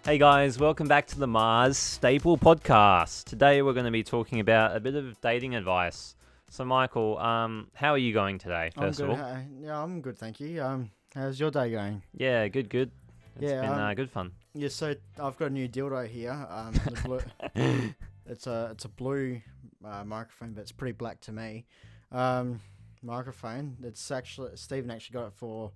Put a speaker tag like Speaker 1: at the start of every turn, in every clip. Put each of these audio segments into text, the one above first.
Speaker 1: Hey guys, welcome back to the Maas&Staple podcast. Today we're going to be talking about a bit of dating advice. So Michael, how are you going today, first of all?
Speaker 2: Yeah, I'm good, thank you. How's your day going?
Speaker 1: Yeah, good. It's
Speaker 2: Yeah,
Speaker 1: been good fun.
Speaker 2: Yeah, so I've got a new dildo here. The it's a blue microphone, but it's pretty black to me. Microphone. It's actually Stephen actually got it for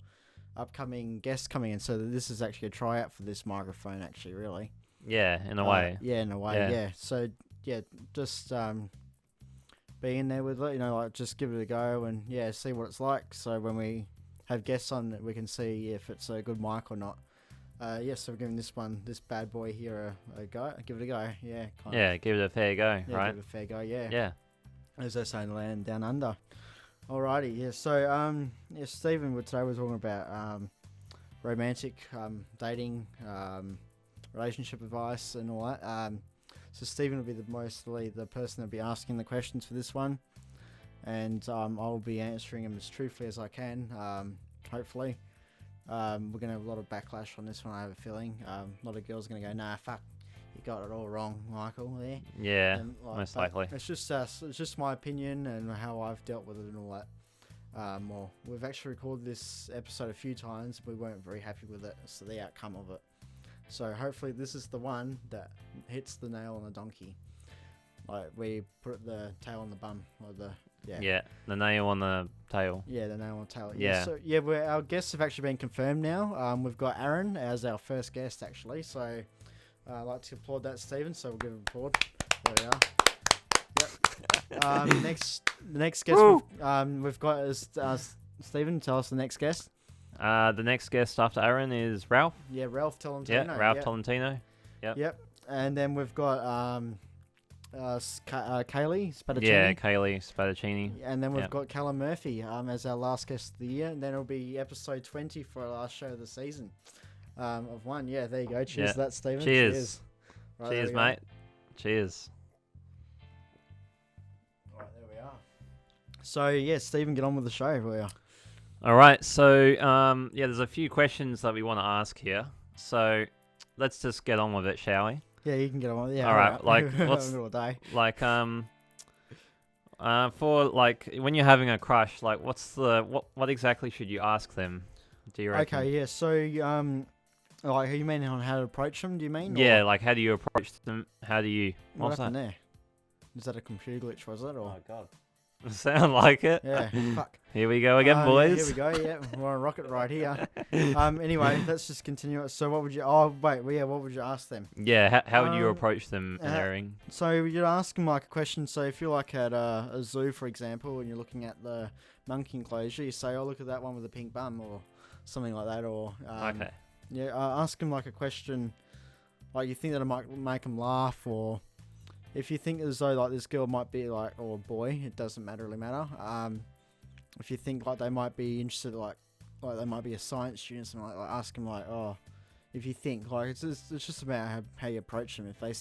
Speaker 2: upcoming guests coming in, so this is actually a tryout for this microphone. Actually, really.
Speaker 1: Yeah, in a way.
Speaker 2: Yeah, in a way. Yeah. So yeah, just be in there with it. Like just give it a go and see what it's like. So when we have guests on, we can see if it's a good mic or not. So we're giving this bad boy here a go. Give it a go. Yeah.
Speaker 1: Give it a fair go,
Speaker 2: Yeah,
Speaker 1: right?
Speaker 2: give it a fair go. Yeah.
Speaker 1: Yeah.
Speaker 2: As they say in the land down under. Alrighty. Yeah. So Stephen, today we're talking about romantic dating, relationship advice, and all that. So Stephen will be mostly the person that'll be asking the questions for this one, and I'll be answering them as truthfully as I can. Hopefully. We're going to have a lot of backlash on this one, I have a feeling. A lot of girls are going to go, nah, fuck, you got it all wrong, Michael, there.
Speaker 1: Yeah, most likely.
Speaker 2: It's just my opinion and how I've dealt with it and all that. We've actually recorded this episode a few times. We weren't very happy with it, so the outcome of it. So hopefully this is the one that hits the nail on the donkey. Like we put the tail on the bum, or the
Speaker 1: the nail on the tail.
Speaker 2: Yeah, the nail on the tail.
Speaker 1: Yeah.
Speaker 2: So our guests have actually been confirmed now. We've got Aaron as our first guest actually. So I'd like to applaud that, Stephen. So we'll give him an applaud. There we are. Yep. The next guest we've got is Stephen. Tell us the next guest.
Speaker 1: The next guest after Aaron is Ralph.
Speaker 2: Yeah, Ralph Tolentino.
Speaker 1: Yeah, Ralph Tolentino.
Speaker 2: Yep. And then we've got Kaylee Spadaccini.
Speaker 1: Yeah, Kaylee Spadaccini.
Speaker 2: And then we've got Callum Murphy as our last guest of the year. And then it'll be episode 20 for our last show of the season of one. Yeah, there you go. Cheers to that, Stephen.
Speaker 1: Cheers.
Speaker 2: Right,
Speaker 1: cheers, mate. Cheers.
Speaker 2: Right, there we are. So, Stephen, get on with the show. We are.
Speaker 1: All right. So, there's a few questions that we want to ask here. So, let's just get on with it, shall we?
Speaker 2: Yeah, you can get on with it. Yeah,
Speaker 1: all right. Like, what's
Speaker 2: middle of the day?
Speaker 1: Like, for like when you're having a crush, like, what exactly should you ask them? Do you reckon?
Speaker 2: Okay, yeah. So, like, you mean on how to approach them? Do you mean?
Speaker 1: Yeah, like how do you approach them? How do you?
Speaker 2: What happened there? Is that a computer glitch? Was it? Or?
Speaker 1: Oh God. Sound like it?
Speaker 2: Yeah. Fuck.
Speaker 1: Here we go again, boys.
Speaker 2: Here we go. Yeah, we're on a rocket right here. Anyway, let's just continue. So, what would you? Oh, wait. Well, yeah. What would you ask them?
Speaker 1: Yeah. How would you approach them, Aaron?
Speaker 2: So you'd ask them like a question. So if you're like at a zoo, for example, and you're looking at the monkey enclosure, you say, "Oh, look at that one with a pink bum," or something like that. Or
Speaker 1: okay.
Speaker 2: Yeah. Ask them like a question, like you think that it might make them laugh, or if you think as though like this girl might be like, or boy, it doesn't really matter. If you think like they might be interested, like they might be a science student, something like ask them like, oh, if you think like it's just about how you approach them. If they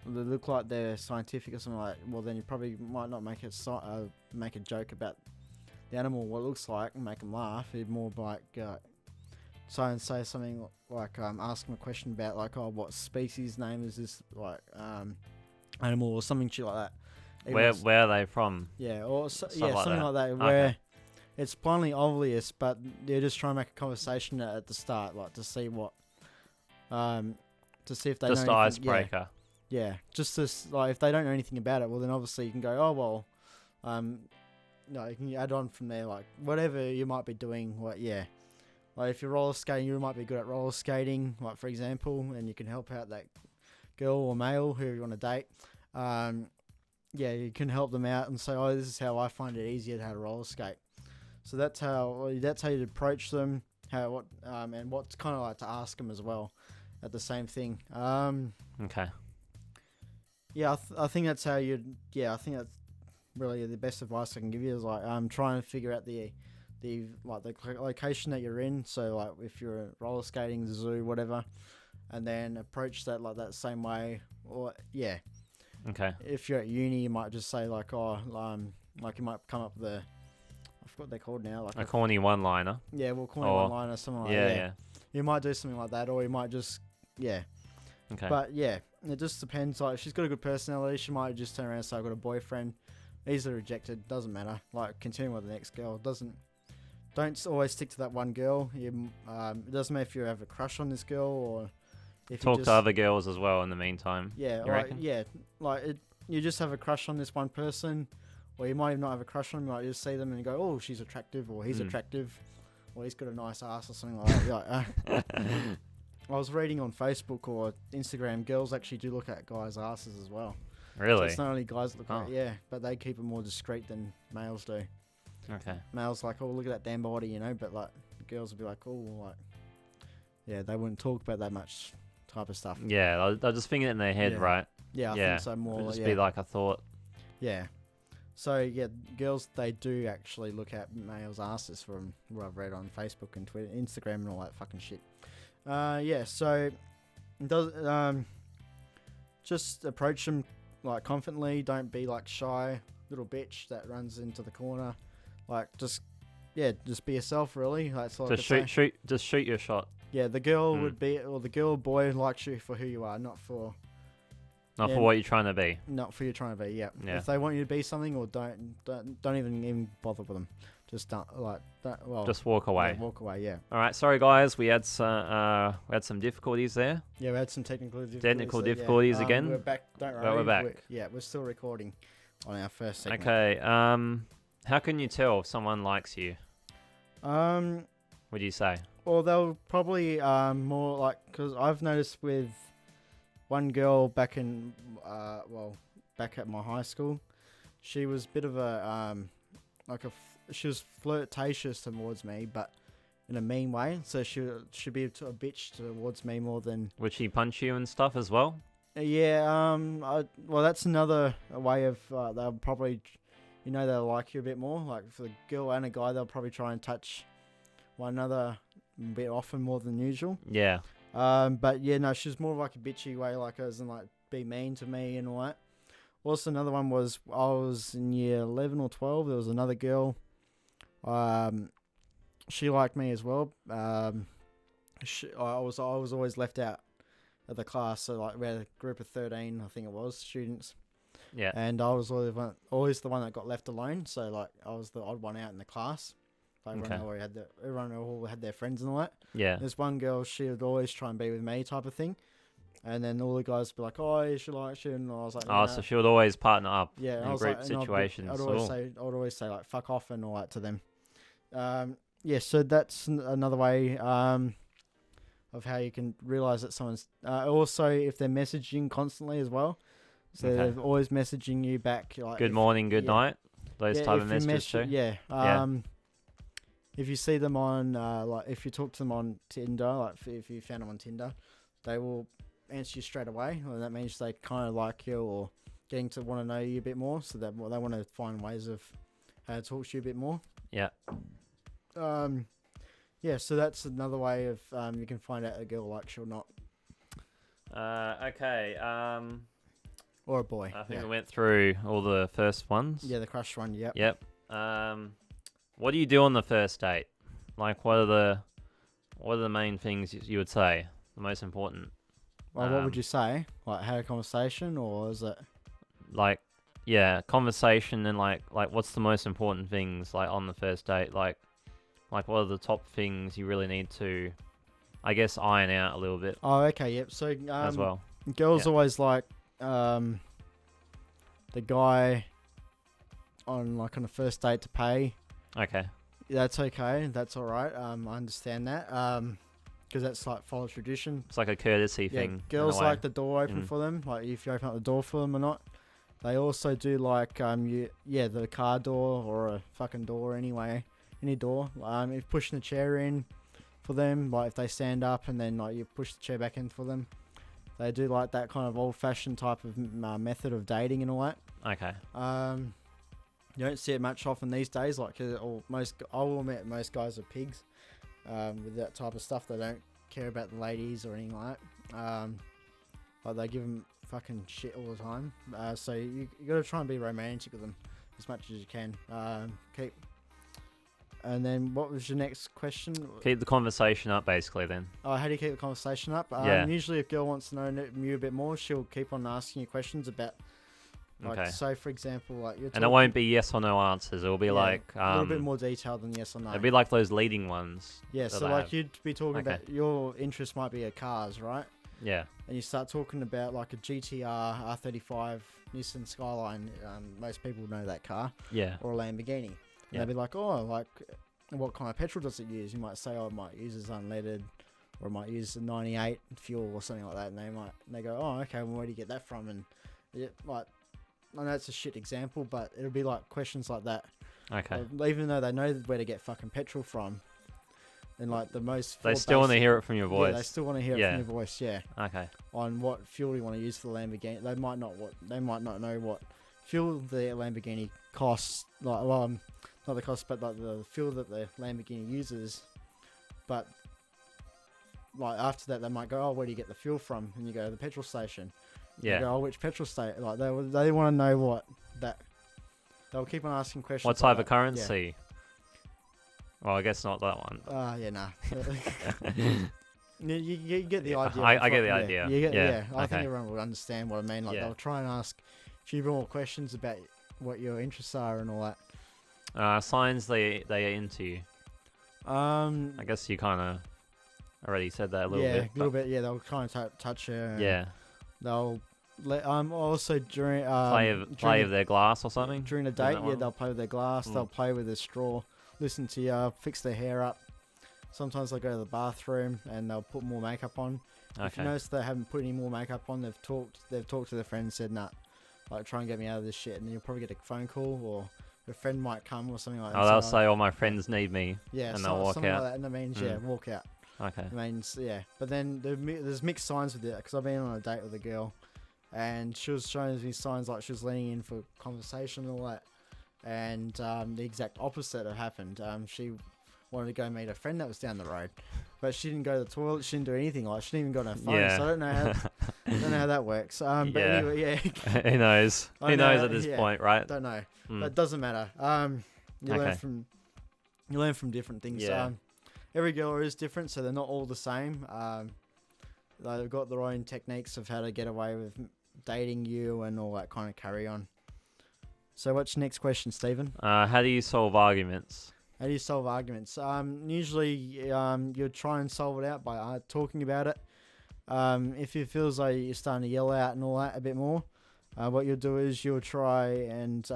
Speaker 2: look like they're scientific or something like, well, then you probably might not make a joke about the animal, what it looks like, and make them laugh. It'd more like say something like ask them a question about like, oh, what species name is this like animal or something shit like that.
Speaker 1: Where are they from?
Speaker 2: Yeah, or something like that.
Speaker 1: Okay.
Speaker 2: Where it's plainly obvious, but they're just trying to make a conversation at the start, like to see what, to see if they
Speaker 1: just
Speaker 2: know
Speaker 1: icebreaker.
Speaker 2: Yeah, just this like if they don't know anything about it, well then obviously you can go, oh well, you can add on from there, like whatever you might be doing, like if you're roller skating, you might be good at roller skating, like for example, and you can help out that girl or male who you want to date. You can help them out and say, oh, this is how I find it easier to roller skate. So that's how you approach them. And what's kind of like to ask them as well, at the same thing.
Speaker 1: Okay.
Speaker 2: Yeah, I think that's how I think that's really the best advice I can give you is like trying to figure out the location that you're in. So like if you're roller skating, the zoo, whatever, and then approach that like that same way. Or
Speaker 1: Okay.
Speaker 2: If you're at uni, you might just say like, like you might come up with I forgot what they're called now, like
Speaker 1: a corny one-liner.
Speaker 2: Yeah, corny one-liner, something like that.
Speaker 1: Yeah.
Speaker 2: You might do something like that, or you might just, yeah.
Speaker 1: Okay.
Speaker 2: But yeah, it just depends. Like, if she's got a good personality, she might just turn around and say, "I got a boyfriend." Easily rejected. Doesn't matter. Like, continue with the next girl. Don't always stick to that one girl. It doesn't matter if you have a crush on this girl or if
Speaker 1: Talk
Speaker 2: you just,
Speaker 1: to other girls as well in the meantime.
Speaker 2: Yeah,
Speaker 1: You reckon?
Speaker 2: you just have a crush on this one person, or you might even not have a crush on them. Like, you just see them and you go, "Oh, she's attractive," or "He's attractive," or "He's got a nice ass," or something like that. I was reading on Facebook or Instagram, girls actually do look at guys' asses as well.
Speaker 1: Really?
Speaker 2: So it's not only guys that look at it, but they keep it more discreet than males do.
Speaker 1: Okay.
Speaker 2: Males like, "Oh, look at that damn body," but like girls would be like, "Oh, like," yeah, they wouldn't talk about that much type of stuff.
Speaker 1: Yeah, they'll just think it in their head, right?
Speaker 2: Yeah, I think so more.
Speaker 1: It'll just be like a thought.
Speaker 2: Yeah. So yeah, girls, they do actually look at males' asses from what I've read on Facebook and Twitter, Instagram, and all that fucking shit. So just approach them like confidently. Don't be like shy little bitch that runs into the corner. Like, just be yourself, really. That's all.
Speaker 1: Just shoot your shot.
Speaker 2: Yeah, the girl would be, or the girl or boy likes you for who you are, not for
Speaker 1: what you're trying to be.
Speaker 2: Not for you trying to be. Yeah.
Speaker 1: Yeah.
Speaker 2: If they want you to be something, or don't even bother with them. Just
Speaker 1: just walk away.
Speaker 2: Yeah, walk away. Yeah.
Speaker 1: All right. Sorry, guys. We had some difficulties there.
Speaker 2: Yeah, we had some technical
Speaker 1: difficulties again.
Speaker 2: We're back. Don't worry.
Speaker 1: But we're back.
Speaker 2: We're still recording on our first segment.
Speaker 1: Okay. How can you tell if someone likes you? What do you say?
Speaker 2: Well, they'll probably more like, because I've noticed with one girl back in back at my high school, she was a bit of a she was flirtatious towards me, but in a mean way. So she should be a bitch towards me more than.
Speaker 1: Would she punch you and stuff as well?
Speaker 2: Yeah. That's another way of they'll probably, they'll like you a bit more. Like, for the girl and a guy, they'll probably try and touch one another a bit often more than usual.
Speaker 1: Yeah.
Speaker 2: But yeah, no, she's more like a bitchy way, like, as in like be mean to me and all that. Also, another one was, I was in year 11 or 12. There was another girl. She liked me as well. I was always left out of the class. So like, we had a group of 13, I think it was, students.
Speaker 1: Yeah.
Speaker 2: And I was always the one that got left alone. So like, I was the odd one out in the class. Everyone all had their friends and all that.
Speaker 1: Yeah.
Speaker 2: There's one girl, she would always try and be with me, type of thing. And then all the guys would be like, "Oh, she likes you," and I was like,
Speaker 1: "Oh, so she would always partner up."
Speaker 2: Yeah,
Speaker 1: in group situations.
Speaker 2: I'd always say like "fuck off" and all that to them. So that's another way of how you can realize that someone's. Also, if they're messaging constantly as well, so they're always messaging you back like
Speaker 1: good morning, good night, those type of messages too.
Speaker 2: Yeah. If you see them on like, if you talk to them on Tinder, like if you found them on Tinder, they will answer you straight away, and that means they kind of like you or getting to want to know you a bit more, so that they want to find ways of how to talk to you a bit more.
Speaker 1: Yeah.
Speaker 2: So that's another way of you can find out a girl likes you or not.
Speaker 1: Okay.
Speaker 2: Or a boy.
Speaker 1: I think we went through all the first ones.
Speaker 2: Yeah, the crush one. Yep.
Speaker 1: Yep. What do you do on the first date? Like, what are the main things you would say? The most important.
Speaker 2: Well, what would you say? Like, have a conversation, or is it
Speaker 1: like, yeah, conversation, and like what's the most important things like on the first date? Like what are the top things you really need to, I guess, iron out a little bit?
Speaker 2: Oh, okay, yep. So
Speaker 1: as well,
Speaker 2: girls always like the guy on a first date to pay.
Speaker 1: Okay.
Speaker 2: That's okay. That's all right. I understand that. Because that's like follow tradition.
Speaker 1: It's like a courtesy thing.
Speaker 2: Girls like the door open for them. Like, if you open up the door for them or not. They also do like the car door or a fucking door anyway. Any door. If pushing the chair in for them, like if they stand up and then like you push the chair back in for them. They do like that kind of old fashioned type of method of dating and all that.
Speaker 1: Okay.
Speaker 2: You don't see it much often these days. Like, I will admit most guys are pigs. With that type of stuff, they don't care about the ladies or anything like that. Like, they give them fucking shit all the time. So you got to try and be romantic with them as much as you can. And then what was your next question?
Speaker 1: Keep the conversation up, basically. Then.
Speaker 2: Oh, how do you keep the conversation up?
Speaker 1: Yeah.
Speaker 2: Usually, if a girl wants to know you a bit more, she'll keep on asking you questions about. Like,
Speaker 1: Okay.
Speaker 2: so for example, like you're
Speaker 1: And it won't be yes or no answers. It'll be like
Speaker 2: a little bit more detailed than yes or no.
Speaker 1: It'll be like those leading ones.
Speaker 2: Yeah, so like you'd be talking about your interest might be a cars, right?
Speaker 1: Yeah.
Speaker 2: And you start talking about like a GTR R35 Nissan Skyline. Most people know that car.
Speaker 1: Yeah.
Speaker 2: Or a Lamborghini. And they'd be like, oh, like what kind of petrol does it use? You might say, oh, it might use as unleaded, or it might use a 98 fuel or something like that. And they go, oh, okay, well, where do you get that from? And like, I know it's a shit example, but it'll be like questions like that.
Speaker 1: Okay.
Speaker 2: Even though they know where to get fucking petrol from, and like the most.
Speaker 1: They still want to hear it from your voice.
Speaker 2: Yeah, they still want to hear it from your voice. Yeah.
Speaker 1: Okay.
Speaker 2: On what fuel you want to use for the Lamborghini, they might not know what fuel the Lamborghini costs. Like, not the cost, but like the fuel that the Lamborghini uses. But like after that, they might go, oh, where do you get the fuel from? And you go to the petrol station.
Speaker 1: Yeah.
Speaker 2: Go, oh, which petrol station? Like they want to know what that. They'll keep on asking questions.
Speaker 1: What type of currency? Yeah. Well, I guess not that one.
Speaker 2: Yeah, nah. you get the idea.
Speaker 1: I get the idea.
Speaker 2: I think everyone will understand what I mean. Like they'll try and ask a few more questions about what your interests are and all that.
Speaker 1: Signs they are into you. I guess you kind of already said that a little bit.
Speaker 2: Yeah, a little bit. Yeah, they'll kind of touch her.
Speaker 1: Yeah.
Speaker 2: They'll also during
Speaker 1: play with their glass or something
Speaker 2: during a date. Yeah, they'll play with their glass. They'll play with their straw. Listen to you. Fix their hair up. Sometimes they'll go to the bathroom and they'll put more makeup on. Okay. If you notice they haven't put any more makeup on, they've talked to their friend and said, nah, like try and get me out of this shit. And then you'll probably get a phone call or a friend might come or something like that.
Speaker 1: Oh, they'll say, oh, my friends need me.
Speaker 2: Yeah,
Speaker 1: and they'll walk
Speaker 2: something
Speaker 1: out.
Speaker 2: Like that. And that means, walk out.
Speaker 1: Okay.
Speaker 2: It means, but then there's mixed signs with it because I've been on a date with a girl and she was showing me signs like she was leaning in for conversation and all that. And the exact opposite had happened. She wanted to go meet a friend that was down the road, but she didn't go to the toilet. She didn't do anything. Like she didn't even go on her phone. Yeah. So I don't know how that works. But anyway,
Speaker 1: Who knows? Who knows at this point, right?
Speaker 2: Don't know. But it doesn't matter. You learn from different things.
Speaker 1: Yeah.
Speaker 2: Every girl is different, so they're not all the same. They've got their own techniques of how to get away with dating you and all that kind of carry on. So what's your next question, Stephen?
Speaker 1: How do you solve arguments?
Speaker 2: How do you solve arguments? Usually you'll try and solve it out by talking about it. If it feels like you're starting to yell out and all that a bit more, what you'll do is you'll try and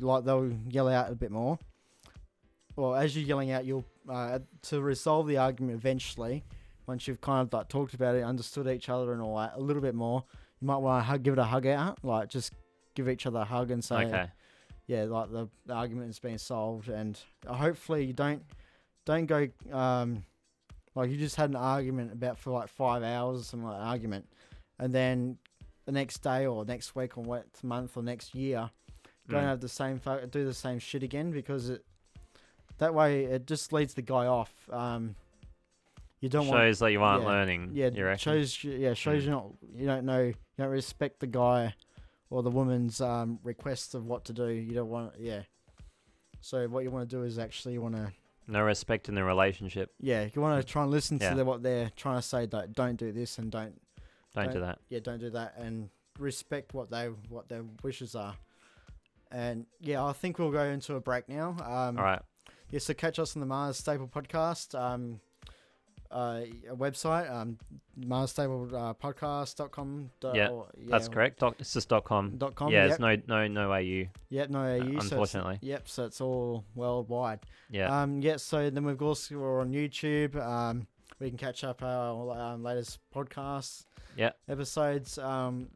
Speaker 2: like they'll yell out a bit more. Well, as you're yelling out, you'll to resolve the argument eventually. Once you've kind of like talked about it, understood each other and all that a little bit more, you might want to give it a hug out, like just give each other a hug and say, like the argument has been solved, and hopefully you don't go like you just had an argument about for like 5 hours or something like an argument, and then the next day or next week or next month or next year, don't have the same do the same shit again, because that way it just leads the guy off. You don't
Speaker 1: shows that you aren't learning.
Speaker 2: Yeah,
Speaker 1: you reckon?
Speaker 2: shows you don't know, you don't respect the guy or the woman's requests of what to do. You don't want So what you want to do is actually you want to
Speaker 1: no respect in the relationship.
Speaker 2: Yeah, you want to try and listen to what they're trying to say. Don't do this and don't
Speaker 1: do that.
Speaker 2: Yeah, don't do that, and respect what their wishes are. And I think we'll go into a break now.
Speaker 1: All right.
Speaker 2: Yeah, so catch us on the Maas&Staple podcast. A website, MaasStaple podcast.com.
Speaker 1: That's correct. It's just .com.
Speaker 2: .com.
Speaker 1: Yeah, it's no AU.
Speaker 2: Yep, no AU.
Speaker 1: Unfortunately.
Speaker 2: So it's all worldwide.
Speaker 1: Yeah.
Speaker 2: So then we're on YouTube. We can catch up our latest podcasts.
Speaker 1: Yeah.
Speaker 2: Episodes.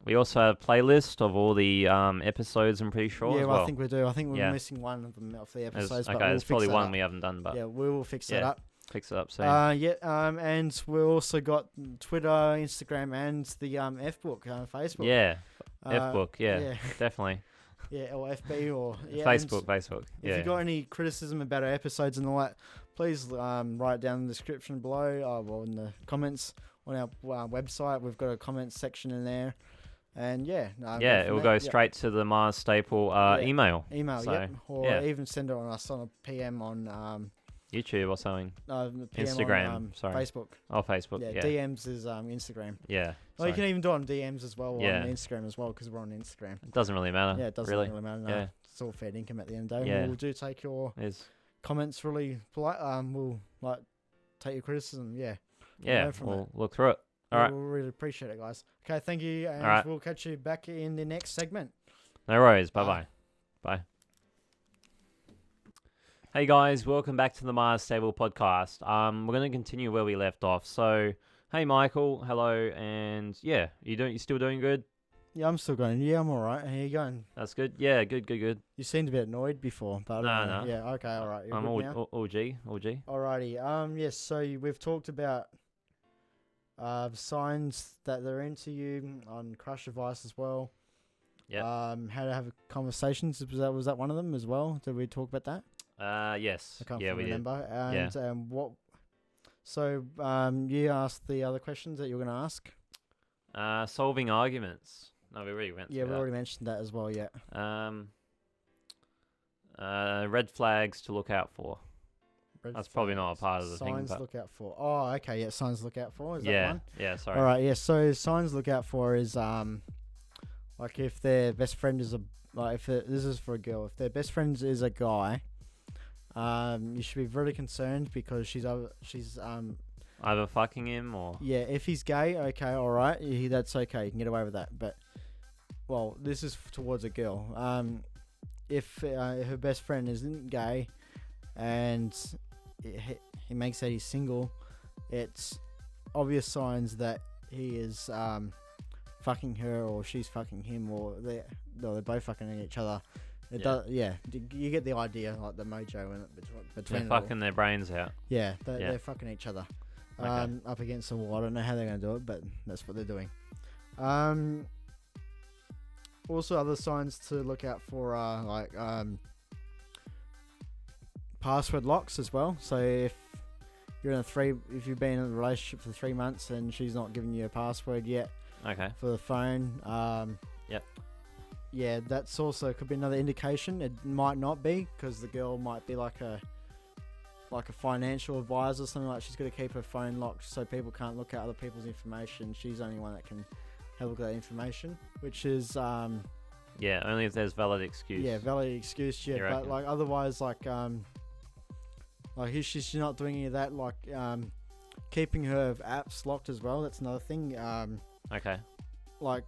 Speaker 1: We also have a playlist of all the episodes, I'm pretty sure.
Speaker 2: Yeah, I think we do. I think we're missing one of them of the episodes.
Speaker 1: There's probably one we haven't done, but
Speaker 2: we will fix that up.
Speaker 1: Fix it up soon.
Speaker 2: And we also got Twitter, Instagram, and the F-Book, Facebook.
Speaker 1: Yeah, F-Book, definitely.
Speaker 2: Yeah, or FB or
Speaker 1: Facebook.
Speaker 2: If you got any criticism about our episodes and all that, please write it down in the description below, or in the comments on our website. We've got a comments section in there, And yeah,
Speaker 1: Yeah, it will go
Speaker 2: Yep.
Speaker 1: straight to the MaasStaple
Speaker 2: Yeah.
Speaker 1: email.
Speaker 2: Email,
Speaker 1: So,
Speaker 2: yep. Or
Speaker 1: yeah.
Speaker 2: even send it on us on a PM on
Speaker 1: YouTube or something.
Speaker 2: PM
Speaker 1: Instagram,
Speaker 2: on
Speaker 1: sorry.
Speaker 2: Facebook.
Speaker 1: Oh, Facebook.
Speaker 2: Yeah,
Speaker 1: Yeah.
Speaker 2: DMs is Instagram.
Speaker 1: Yeah.
Speaker 2: Well, you can even do it on DMs as well
Speaker 1: Yeah.
Speaker 2: on Instagram as well because we're on Instagram.
Speaker 1: It doesn't really matter.
Speaker 2: Yeah, it doesn't really matter. No.
Speaker 1: Yeah.
Speaker 2: It's all fair income at the end of the day.
Speaker 1: Yeah.
Speaker 2: We'll do take your
Speaker 1: Is
Speaker 2: comments really polite. We'll take your criticism. Yeah.
Speaker 1: yeah.
Speaker 2: learn from
Speaker 1: We'll look through it. All
Speaker 2: Yeah,
Speaker 1: right.
Speaker 2: We'll really appreciate it, guys. Okay, thank you, and
Speaker 1: right.
Speaker 2: we'll catch you back in the next segment.
Speaker 1: No worries.
Speaker 2: Bye.
Speaker 1: Bye-bye. Bye. Hey guys, welcome back to the MaasStaple podcast. We're going to continue where we left off. So, hey Michael, hello, and yeah, you still doing good?
Speaker 2: Yeah, I'm still going. Yeah, I'm all right. How you going?
Speaker 1: That's good. Yeah, good.
Speaker 2: You seemed a bit annoyed before, but
Speaker 1: No.
Speaker 2: Yeah, okay, all right. You're
Speaker 1: I'm
Speaker 2: good now?
Speaker 1: all G.
Speaker 2: Alrighty. Yes. So we've talked about signs that they're into you on crush advice as well.
Speaker 1: Yep.
Speaker 2: How to have conversations. Was that one of them as well? Did we talk about that?
Speaker 1: Yes.
Speaker 2: I can't
Speaker 1: yeah, we
Speaker 2: remember.
Speaker 1: did.
Speaker 2: And what? So you asked the other questions that you were going to ask.
Speaker 1: Solving arguments. No, we already went.
Speaker 2: Yeah, we
Speaker 1: through
Speaker 2: already mentioned that as well. Yeah.
Speaker 1: that. Red flags to look out for. That's probably not a part of the thing.
Speaker 2: Signs
Speaker 1: But
Speaker 2: look out for. Oh, okay. Yeah, signs look out for. Is that
Speaker 1: yeah,
Speaker 2: one?
Speaker 1: yeah. Sorry.
Speaker 2: All right. Yeah. So signs look out for is like if their best friend is this is for a girl. If their best friend is a guy, you should be really concerned because she's
Speaker 1: Either fucking him or
Speaker 2: yeah. If he's gay, okay, all right, that's okay. You can get away with that. But well, this is towards a girl. If her best friend isn't gay, and he makes that he's single, it's obvious signs that he is fucking her or she's fucking him or they're both fucking each other. It does, yeah. You get the idea, like the mojo in it between.
Speaker 1: they're fucking their brains out.
Speaker 2: Yeah, they're fucking each other.
Speaker 1: Okay.
Speaker 2: Up against the wall. I don't know how they're gonna do it, but that's what they're doing. Also, other signs to look out for are password locks as well. So if you've been in a relationship for 3 months and she's not giving you a password yet,
Speaker 1: Okay.
Speaker 2: for the phone,
Speaker 1: Yep.
Speaker 2: yeah, that's also could be another indication. It might not be because the girl might be like a financial advisor or something, like she's got to keep her phone locked so people can't look at other people's information. She's the only one that can have a look at that information, which is
Speaker 1: Yeah, only if there's valid excuse.
Speaker 2: yeah, valid excuse. Yeah,
Speaker 1: You
Speaker 2: but
Speaker 1: reckon?
Speaker 2: like otherwise, like if she's not doing any of that, like keeping her apps locked as well. That's another thing.
Speaker 1: Okay.
Speaker 2: Like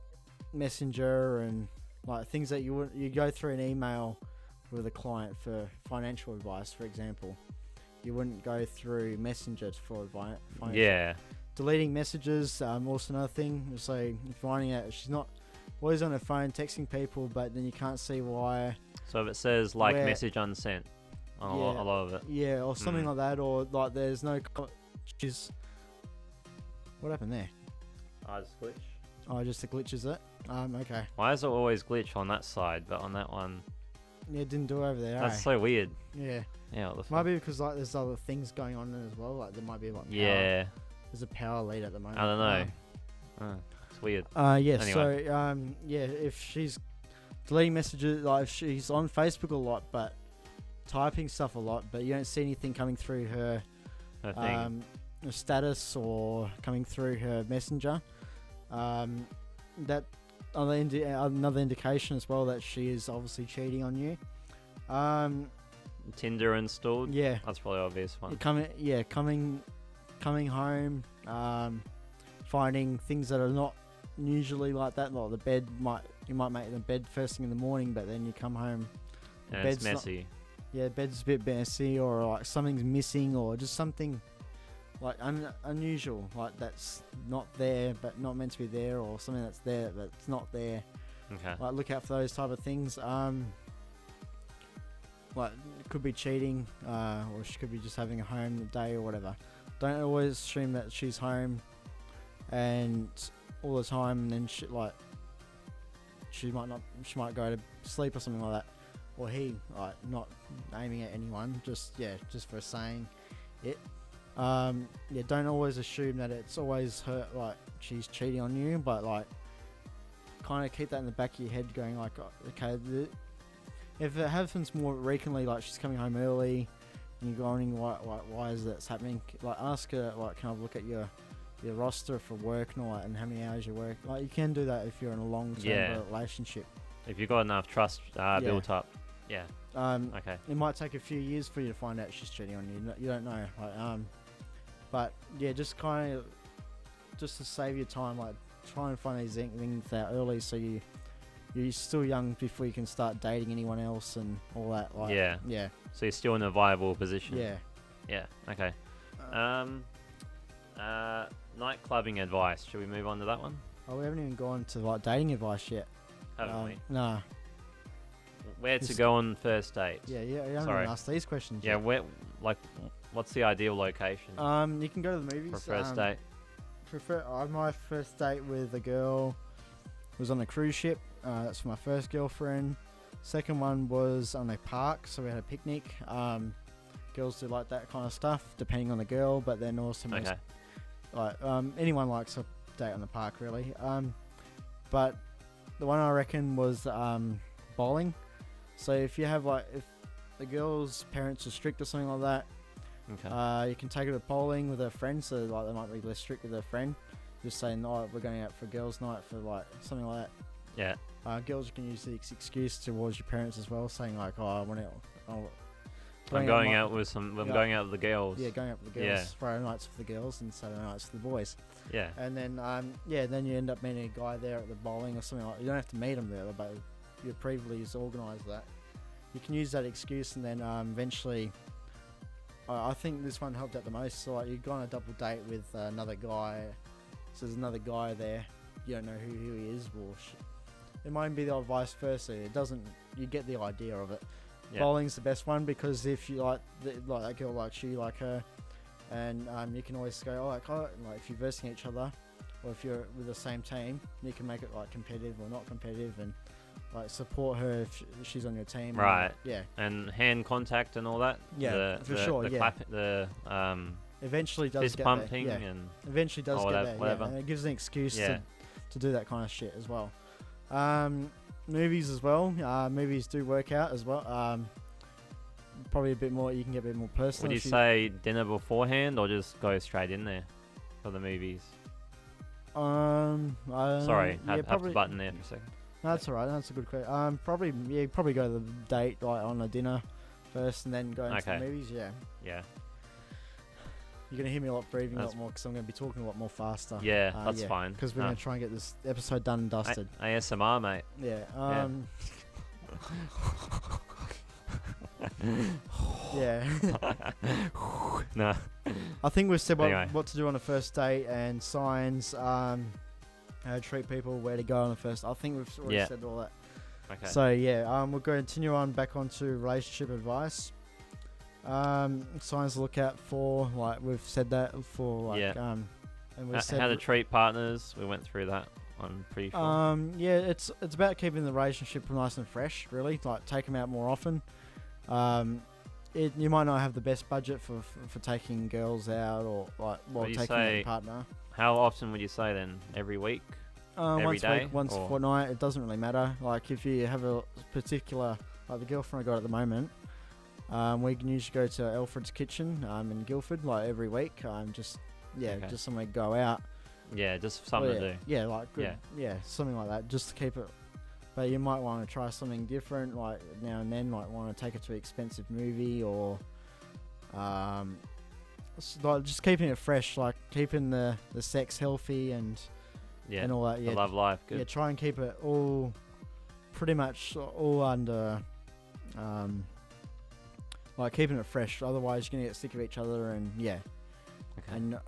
Speaker 2: Messenger and like things that you go through an email with a client for financial advice, for example. You wouldn't go through Messenger for advice.
Speaker 1: Yeah.
Speaker 2: Deleting messages, also another thing. So finding out she's not always on her phone texting people, but then you can't see why.
Speaker 1: So if it says like
Speaker 2: Where-
Speaker 1: message unsent on a lot of it.
Speaker 2: Yeah, or something like that, or like there's no. She's. What happened there?
Speaker 1: I just glitch.
Speaker 2: Oh, just the glitch, is it? Okay.
Speaker 1: Why does it always glitch on that side, but on that one?
Speaker 2: Yeah, it didn't do over there.
Speaker 1: That's
Speaker 2: eh?
Speaker 1: so weird.
Speaker 2: Yeah.
Speaker 1: Yeah. What the
Speaker 2: Might
Speaker 1: fuck?
Speaker 2: be because like there's other things going on as well. Like there might be like power.
Speaker 1: Yeah.
Speaker 2: There's a power lead at the moment.
Speaker 1: I don't know. It's weird.
Speaker 2: Yeah.
Speaker 1: Anyway.
Speaker 2: So yeah, if she's deleting messages, like if she's on Facebook a lot, but typing stuff a lot, but you don't see anything coming through her
Speaker 1: Her thing.
Speaker 2: her status or coming through her messenger, that another indication as well that she is obviously cheating on you.
Speaker 1: Tinder installed.
Speaker 2: Yeah.
Speaker 1: That's probably the obvious one.
Speaker 2: Coming home, finding things that are not usually like that. Like the bed you might make the bed first thing in the morning, but then you come home,
Speaker 1: And
Speaker 2: bed's
Speaker 1: it's messy.
Speaker 2: bed's a bit messy, or like something's missing, or just something like unusual, like that's not there but not meant to be there, or something that's there but it's not there.
Speaker 1: Okay.
Speaker 2: Like look out for those type of things. Like it could be cheating, or she could be just having a home day or whatever. Don't always assume that she's home and all the time, and then she might go to sleep or something like that, or he, like, not aiming at anyone, just for saying it. Don't always assume that it's always her, like she's cheating on you, but like kind of keep that in the back of your head, going like, okay, if it happens more frequently, like she's coming home early, and you're going, why is that happening? Like, ask her, like, can I look at your roster for work and all that, and how many hours you work? Like, you can do that if you're in a long-term relationship.
Speaker 1: If you've got enough trust built up. Yeah.
Speaker 2: Okay. It might take a few years for you to find out she's cheating on you. You don't know. Like, but yeah, just to save your time, like, try and find these things out early, so you're still young before you can start dating anyone else and all that. Like, yeah.
Speaker 1: So you're still in a viable position.
Speaker 2: Yeah.
Speaker 1: Yeah. Okay. Nightclubbing advice. Should we move on to that one?
Speaker 2: Oh, we haven't even gone to like dating advice yet.
Speaker 1: Haven't we?
Speaker 2: Nah.
Speaker 1: Where to go on first date?
Speaker 2: Yeah. You haven't even asked these questions
Speaker 1: Yeah.
Speaker 2: yet.
Speaker 1: Where? Like, what's the ideal location?
Speaker 2: You can go to the movies.
Speaker 1: For first date.
Speaker 2: My first date with a girl was on a cruise ship. That's my first girlfriend. Second one was on a park, so we had a picnic. Girls do like that kind of stuff, depending on the girl, but then also anyone likes a date on the park, really. But the one I reckon was bowling. So if you have if the girl's parents are strict or something like that, you can take her to bowling with her friends, so like they might be less strict with her friend. Just saying, we're going out for girls' night for like something like that.
Speaker 1: Yeah.
Speaker 2: Girls can use the excuse towards your parents as well, saying like, I want to.
Speaker 1: I'm going out with the girls.
Speaker 2: Yeah, going out with the girls. Yeah. Friday nights for the girls and Saturday nights for the boys.
Speaker 1: Yeah.
Speaker 2: And then then you end up meeting a guy there at the bowling or something like that. You don't have to meet him there, but you previously organised that. You can use that excuse, and then eventually, I think this one helped out the most. So like, you go on a double date with another guy. So there's another guy there. You don't know who he is. Well, it might be the vice versa. It doesn't. You get the idea of it. Yeah. Bowling's the best one, because if you like that girl likes you, like her, and you can always go, like if you're versing each other, or if you're with the same team, you can make it like competitive or not competitive, and like support her if she's on your team.
Speaker 1: Right.
Speaker 2: Yeah.
Speaker 1: And hand contact and all that.
Speaker 2: Yeah, for sure. Eventually does
Speaker 1: fist
Speaker 2: get
Speaker 1: pumping
Speaker 2: there. Yeah.
Speaker 1: and
Speaker 2: eventually does get there.
Speaker 1: Whatever.
Speaker 2: Yeah. And it gives an excuse to do that kind of shit as well. Movies as well. Movies do work out as well. Probably a bit more. You can get a bit more personal.
Speaker 1: Would you say dinner beforehand, or just go straight in there for the movies? Sorry, have to button there for a second.
Speaker 2: No, that's alright. That's a good question. Probably go to the date like on a dinner first, and then go into the movies. Yeah.
Speaker 1: Yeah.
Speaker 2: You're gonna hear me breathing a lot more, because I'm gonna be talking a lot more faster.
Speaker 1: Yeah, that's fine.
Speaker 2: Because we're gonna try and get this episode done and dusted.
Speaker 1: ASMR, mate.
Speaker 2: Yeah. Yeah.
Speaker 1: No.
Speaker 2: I think we've said what to do on a first date, and signs, how to treat people, where to go on the first. I think we've already said all that.
Speaker 1: Okay.
Speaker 2: So we'll continue on back onto relationship advice. Signs to look out for, like we've said that for, like and we said
Speaker 1: how to treat partners. We went through that. I'm pretty sure.
Speaker 2: It's about keeping the relationship nice and fresh. Really, like take them out more often. You might not have the best budget for taking girls out, or taking a partner. How
Speaker 1: often would you say then? Every week? Every
Speaker 2: once
Speaker 1: day?
Speaker 2: Week, once a fortnight. It doesn't really matter. Like if you have a particular, like the girlfriend I got at the moment, we can usually go to Alfred's Kitchen in Guildford like every week. Just somewhere to go out.
Speaker 1: Yeah, just something to do.
Speaker 2: Yeah, like good. Yeah, something like that, just to keep it. But you might want to try something different, like now and then, like want to take it to an expensive movie, or just keeping it fresh, like keeping the sex healthy and all that. Yeah,
Speaker 1: the love life. Good.
Speaker 2: Yeah, try and keep it all pretty much all under like keeping it fresh. Otherwise, you're gonna get sick of each other, and and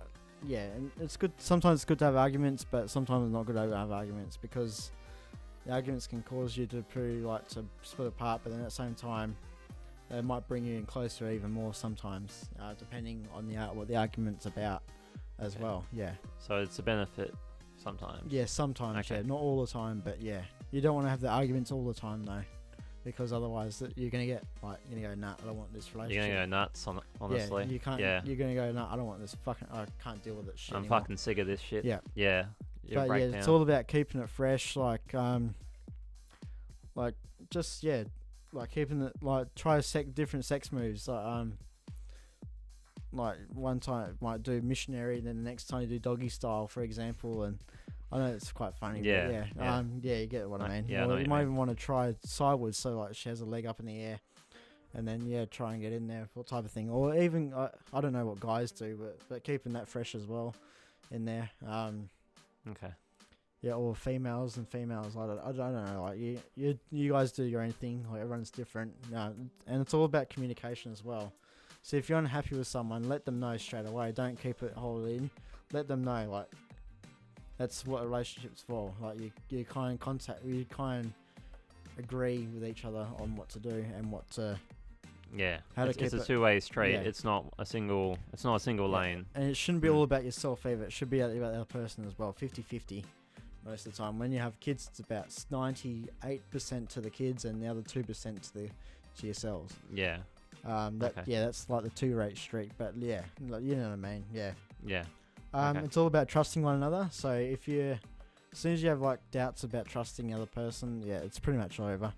Speaker 2: it's good. Sometimes it's good to have arguments, but sometimes it's not good to have arguments, because the arguments can cause you to to split apart, but then at the same time, they might bring you in closer even more sometimes, depending on what the argument's about as well. Yeah.
Speaker 1: So it's a benefit sometimes.
Speaker 2: Yeah, sometimes. Okay. Yeah, not all the time, but yeah, you don't want to have the arguments all the time though, because otherwise you're gonna get you're gonna go, nah, I don't want this relationship.
Speaker 1: You're gonna go nuts, honestly.
Speaker 2: Yeah, you can't. Yeah. You're gonna go, nah, I don't want this fucking. I can't deal with this shit.
Speaker 1: I'm
Speaker 2: anymore.
Speaker 1: fucking sick of this shit.
Speaker 2: Yeah.
Speaker 1: Yeah. your
Speaker 2: but
Speaker 1: breakdown.
Speaker 2: yeah, it's all about keeping it fresh. Like just like keeping it like try different sex moves. Like one time might do missionary, and then the next time you do doggy style, for example. And I know it's quite funny.
Speaker 1: Yeah,
Speaker 2: But you get what I mean.
Speaker 1: Yeah, I know
Speaker 2: Or
Speaker 1: what
Speaker 2: you
Speaker 1: you
Speaker 2: might
Speaker 1: mean.
Speaker 2: even want to try sideways, so like she has a leg up in the air, and then try and get in there, what type of thing. Or even I don't know what guys do, but keeping that fresh as well in there.
Speaker 1: Okay.
Speaker 2: Yeah, or females and females. I don't know. Like you guys do your own thing. Like everyone's different. And it's all about communication as well. So if you're unhappy with someone, let them know straight away. Don't keep it hold in. Let them know. Like that's what a relationship's for. Like you kind of agree with each other on what to do and what to.
Speaker 1: Yeah.
Speaker 2: How to
Speaker 1: It's
Speaker 2: keep
Speaker 1: a
Speaker 2: it-
Speaker 1: two-way street.
Speaker 2: yeah.
Speaker 1: It's not a single lane.
Speaker 2: And it shouldn't be all about yourself either. It should be about the other person as well. 50-50 most of the time. When you have kids, it's about 98% to the kids and the other 2% to yourselves.
Speaker 1: Yeah. Okay.
Speaker 2: That's like the 2-rate street. But yeah, like, you know what I mean. Yeah.
Speaker 1: Yeah. Okay.
Speaker 2: It's all about trusting one another. So as soon as you have like doubts about trusting the other person, it's pretty much over.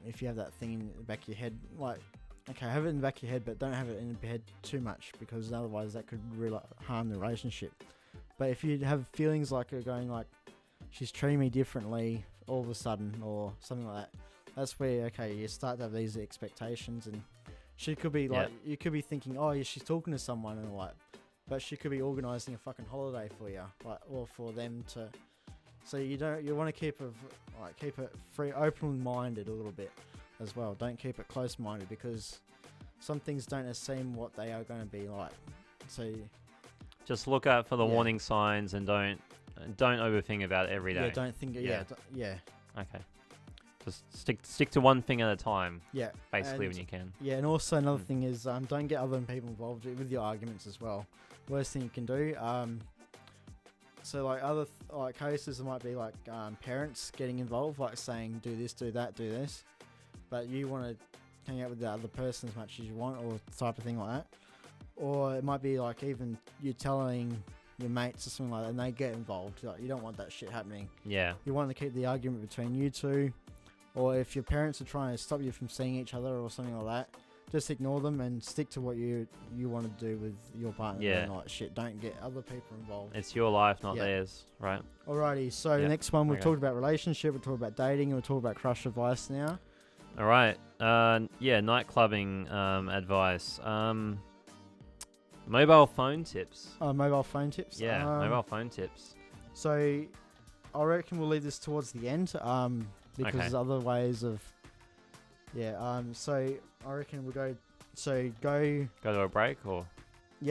Speaker 2: If you have that thing in the back of your head, like, okay, have it in the back of your head, but don't have it in your head too much, because otherwise that could really harm the relationship. But if you have feelings like are going like, she's treating me differently all of a sudden, or something like that, that's where, you start to have these expectations, and she could be like, you could be thinking, oh yeah, she's talking to someone, and like, but she could be organising a fucking holiday for you, like, or for them to. So you want to keep it free, open-minded a little bit as well. Don't keep it close-minded, because some things don't seem what they are going to be like. So
Speaker 1: Just look out for the warning signs and don't overthink about it every day.
Speaker 2: yeah, don't think
Speaker 1: Okay. Just stick to one thing at a time.
Speaker 2: yeah.
Speaker 1: Basically,
Speaker 2: And
Speaker 1: when you can.
Speaker 2: yeah, and also another thing is don't get other people involved with your arguments as well. Worst thing you can do. So like other cases, it might be like parents getting involved, like saying do this, do that, do this, but you want to hang out with the other person as much as you want, or type of thing like that. Or it might be like even you telling your mates or something like that, and they get involved. Like, you don't want that shit happening.
Speaker 1: Yeah.
Speaker 2: You want to keep the argument between you two, or if your parents are trying to stop you from seeing each other or something like that, just ignore them and stick to what you want to do with your partner.
Speaker 1: Yeah.
Speaker 2: And like shit, don't get other people involved.
Speaker 1: It's your life, not theirs, right?
Speaker 2: Alrighty, so next one we've talked about relationship, we've talked about dating, and we'll talk about crush advice now.
Speaker 1: All right. Night clubbing advice. Mobile phone tips.
Speaker 2: Mobile phone tips.
Speaker 1: Yeah, mobile phone tips.
Speaker 2: So I reckon we'll leave this towards the end, because there's other ways of. Yeah. So I reckon we'll go. So go
Speaker 1: to a break, or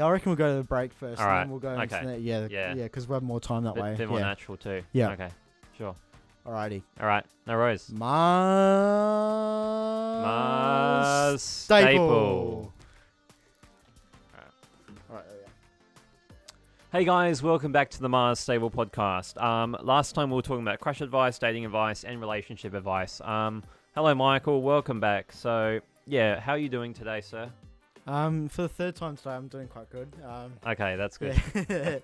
Speaker 2: I reckon we'll go to the break first.
Speaker 1: All right.
Speaker 2: And then we'll go.
Speaker 1: Okay.
Speaker 2: Into yeah. Because we'll have more time that way.
Speaker 1: bit more natural too.
Speaker 2: Yeah.
Speaker 1: Okay. Sure.
Speaker 2: Alrighty.
Speaker 1: All right. No worries.
Speaker 2: MaasStaple. Alright. There we go.
Speaker 1: Hey guys, welcome back to the MaasStaple podcast. Last time we were talking about crush advice, dating advice, and relationship advice. Hello Michael, welcome back. So yeah, how are you doing today, sir?
Speaker 2: For the third time today, I'm doing quite good.
Speaker 1: Okay, that's good.
Speaker 2: Yeah.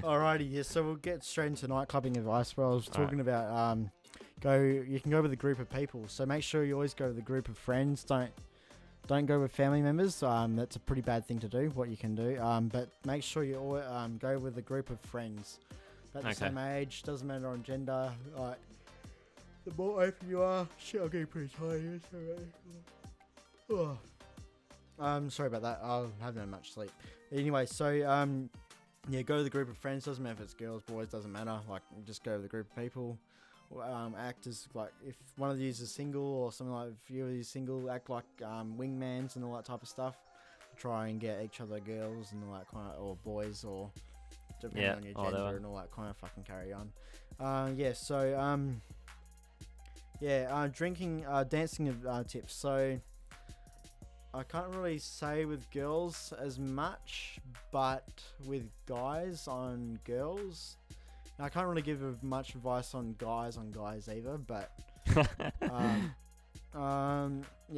Speaker 2: Alrighty, yeah. So we'll get straight into nightclubbing advice. Where I was talking about you can go with a group of people. So make sure you always go with a group of friends. Don't go with family members. That's a pretty bad thing to do. What you can do. But make sure you always go with a group of friends. About the same age, doesn't matter on gender. Like the more open you are, shit, I'm getting pretty tired. Oh. Sorry about that. I haven't had much sleep. Anyway, so go with a group of friends. Doesn't matter if it's girls, boys. Doesn't matter. Like, just go with a group of people. Act as like if one of you is single or something like. If you're single, act like wingmans and all that type of stuff. Try and get each other girls and all that kind of, or boys, or depending on your gender and all that kind of fucking carry on. Drinking, dancing tips. So I can't really say with girls as much, but with guys on girls. Now, I can't really give much advice on guys either, but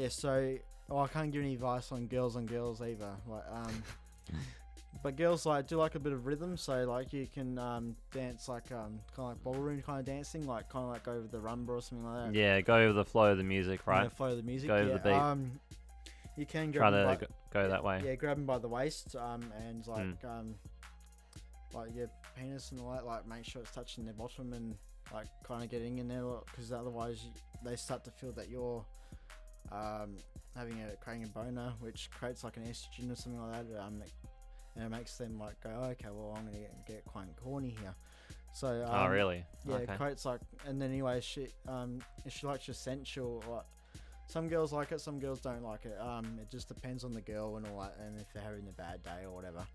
Speaker 2: so I can't give any advice on girls either. Like But girls do like a bit of rhythm, so like you can dance kind of like ballroom kind of dancing, like kind of like go with the rumba or something like that.
Speaker 1: Yeah, go with the flow of the music, right?
Speaker 2: Yeah, flow of the music.
Speaker 1: Go with the beat.
Speaker 2: You can
Speaker 1: Try
Speaker 2: grab
Speaker 1: to go that way.
Speaker 2: Yeah, grab them by the waist, and like your penis and all that. Like make sure it's touching their bottom and like kind of getting in there, because otherwise they start to feel that you're creating a boner, which creates like an estrogen or something like that. And it makes them like go, okay, well I'm gonna get quite horny here. So
Speaker 1: Oh, really?
Speaker 2: yeah,
Speaker 1: Okay.
Speaker 2: it creates like, and then anyway, if she likes your scent, she'll like. Some girls like it, some girls don't like it. It just depends on the girl and all that, and if they're having a bad day or whatever.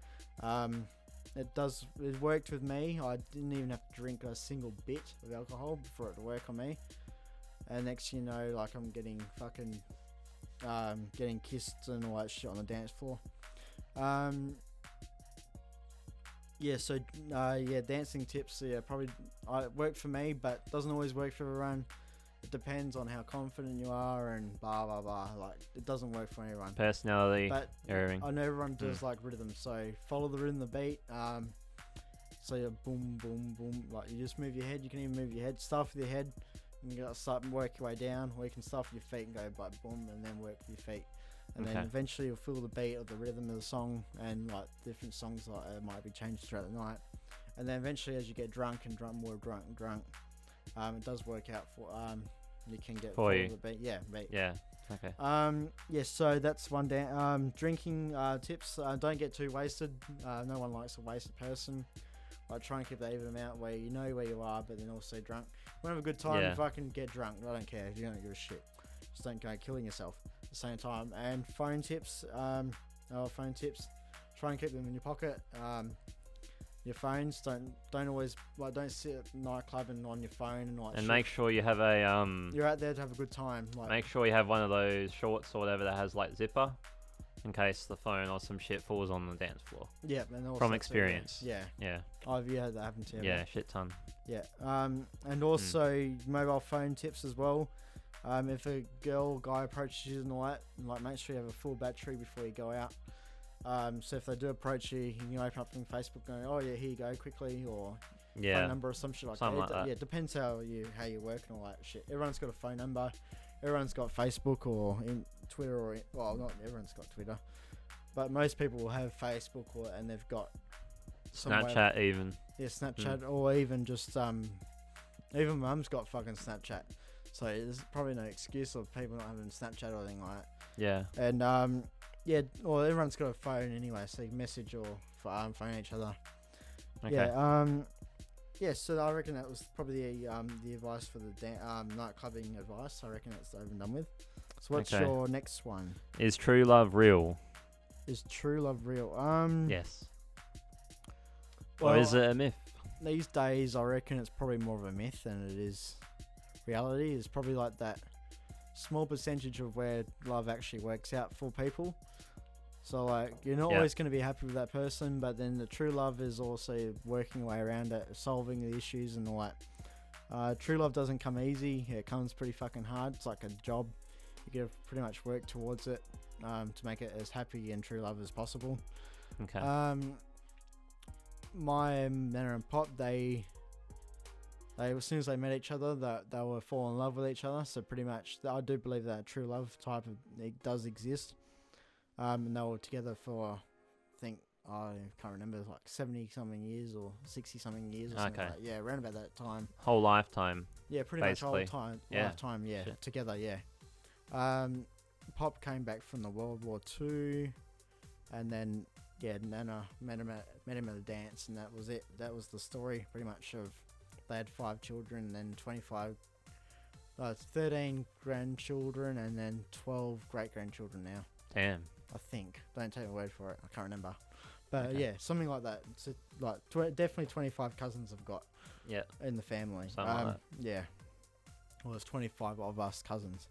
Speaker 2: It worked with me. I didn't even have to drink a single bit of alcohol for it to work on me. And next thing you know, like I'm getting getting kissed and all that shit on the dance floor. Dancing tips. Yeah, probably it worked for me, but doesn't always work for everyone. It depends on how confident you are and blah blah blah. Like it doesn't work for everyone.
Speaker 1: Personality,
Speaker 2: But
Speaker 1: everything.
Speaker 2: I know everyone does like rhythm, so follow the rhythm, the beat. So you boom boom boom. Like you just move your head. You can even move your head. Start with your head. You can start and work your way down, or you can start with your feet and go like boom, and then work with your feet. And then eventually you'll feel the beat of the rhythm of the song, and like different songs like it might be changed throughout the night. And then eventually, as you get drunk, it does work out for you can get
Speaker 1: For you.
Speaker 2: the beat. Yeah, beat.
Speaker 1: Yeah. Okay.
Speaker 2: So that's one drinking tips. Don't get too wasted. No one likes a wasted person. Like try and keep that even amount where you know where you are, but then also drunk. You want to have a good time,
Speaker 1: Yeah.
Speaker 2: fucking get drunk. I don't care if you don't give a shit. Just don't go killing yourself at the same time. And phone tips. Phone tips. Try and keep them in your pocket. Your phones don't always don't sit at nightclubbing on your phone and all that
Speaker 1: And
Speaker 2: shit.
Speaker 1: make sure you have a
Speaker 2: You're out there to have a good time. Like,
Speaker 1: Make sure you have one of those shorts or whatever that has like zipper, in case the phone or some shit falls on the dance floor.
Speaker 2: yeah, and also
Speaker 1: From experience.
Speaker 2: Yeah.
Speaker 1: Yeah.
Speaker 2: I've had that happen to you.
Speaker 1: Yeah. Shit ton.
Speaker 2: Yeah. And also mobile phone tips as well. If a guy approaches you and all that, like make sure you have a full battery before you go out. So if they do approach you, you can open up from Facebook going, oh yeah, here you go quickly, or
Speaker 1: Yeah.
Speaker 2: phone number or some shit like
Speaker 1: Something
Speaker 2: that.
Speaker 1: like that.
Speaker 2: Yeah, depends how you work and all that shit. Everyone's got a phone number. Everyone's got Facebook or Twitter well, not everyone's got Twitter, but most people will have Facebook and they've got some way
Speaker 1: Snapchat even.
Speaker 2: yeah, Snapchat, or even just even Mum's got fucking Snapchat. So there's probably no excuse of people not having Snapchat or anything like that.
Speaker 1: Yeah.
Speaker 2: And well, everyone's got a phone anyway, so you can message or phone each other.
Speaker 1: Okay.
Speaker 2: So I reckon that was probably the advice for the nightclubbing advice. I reckon it's over and done with. So what's
Speaker 1: Okay.
Speaker 2: your next one?
Speaker 1: Is true love real?
Speaker 2: Is true love real?
Speaker 1: Yes.
Speaker 2: Well,
Speaker 1: Or is it a myth?
Speaker 2: these days I reckon it's probably more of a myth than it is reality. It's probably like that small percentage of where love actually works out for people. So like you're not always going to be happy with that person, but then the true love is also working your way around it, solving the issues and all that. True love doesn't come easy. It comes pretty fucking hard. It's like a job. You got to pretty much work towards it to make it as happy and true love as possible.
Speaker 1: Okay.
Speaker 2: My Nana and Pop, they as soon as they met each other, they were fall in love with each other. So pretty much, I do believe that true love type of it does exist. And they were together for, I can't remember, like 70 something years or 60 something years or something
Speaker 1: Okay.
Speaker 2: like that. Yeah, around about that time.
Speaker 1: Whole lifetime.
Speaker 2: Yeah, pretty
Speaker 1: Basically.
Speaker 2: much whole time.
Speaker 1: Yeah.
Speaker 2: Lifetime, yeah,
Speaker 1: Shit.
Speaker 2: together, yeah. Pop came back from the World War II, and then Nana met him at a dance, and that was it. That was the story, pretty much. Of they had 5 children, and then 13 grandchildren, and then 12 great grandchildren now.
Speaker 1: Damn.
Speaker 2: I think. Don't take my word for it. I can't remember. But
Speaker 1: Okay.
Speaker 2: yeah, something like that. It's definitely 25 cousins I've got
Speaker 1: Yeah.
Speaker 2: in the family.
Speaker 1: Something like that.
Speaker 2: Yeah. Well, there's 25 of us cousins.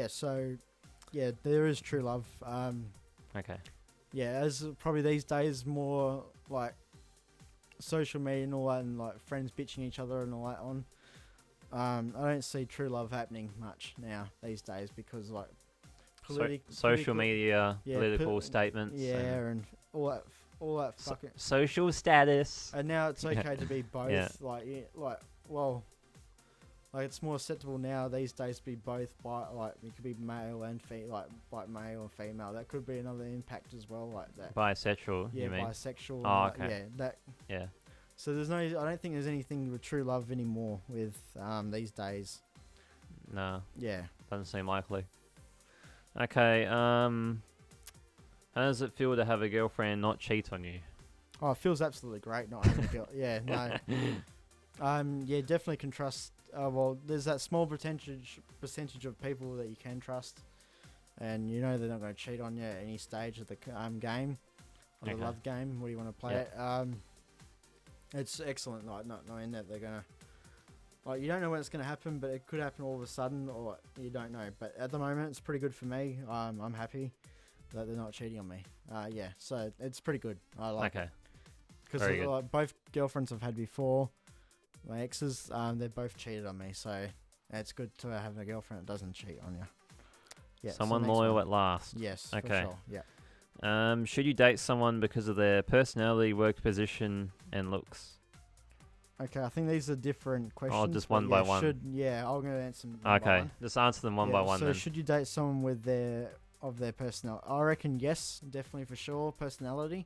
Speaker 2: So there is true love.
Speaker 1: Okay.
Speaker 2: Yeah, as probably these days more like social media and all that, and like friends bitching each other and all that on. I don't see true love happening much now these days because like
Speaker 1: Social
Speaker 2: political-
Speaker 1: media,
Speaker 2: yeah,
Speaker 1: political statements.
Speaker 2: yeah, and all that all that fucking.
Speaker 1: Social status.
Speaker 2: And now it's okay to be both.
Speaker 1: Yeah.
Speaker 2: Like it's more acceptable now these days to be both. Like it could be male and like male and female. That could be another impact as well, like that.
Speaker 1: Bisexual.
Speaker 2: Yeah,
Speaker 1: you mean?
Speaker 2: bisexual.
Speaker 1: Oh, okay.
Speaker 2: Yeah, that.
Speaker 1: Yeah.
Speaker 2: So I don't think there's anything with true love anymore with these days.
Speaker 1: No.
Speaker 2: Yeah.
Speaker 1: Doesn't seem likely. Okay. How does it feel to have a girlfriend not cheat on you?
Speaker 2: Oh, it feels absolutely great not having a girl. Yeah, no. Yeah, definitely can trust. Well, there's that small percentage of people that you can trust, and you know they're not going to cheat on you at any stage of the game, or the love game. What do you want to play it? It's excellent, like not knowing that they're gonna. Like you don't know when it's gonna happen, but it could happen all of a sudden, or you don't know. But at the moment, it's pretty good for me. I'm happy that they're not cheating on me. Yeah, so it's pretty good. I like it. Because like, both girlfriends I've had before, my exes, they've both cheated on me. So it's good to have a girlfriend that doesn't cheat on you. Yeah,
Speaker 1: Someone loyal at last.
Speaker 2: Yes,
Speaker 1: okay.
Speaker 2: for sure. Yeah.
Speaker 1: Should you date someone because of their personality, work position, and looks?
Speaker 2: Okay, I think these are different questions.
Speaker 1: Oh, just one by one.
Speaker 2: I'm going to answer them one by
Speaker 1: Okay,
Speaker 2: one.
Speaker 1: just answer them one by one
Speaker 2: so
Speaker 1: then.
Speaker 2: should you date someone with their personality? I reckon yes, definitely for sure. Personality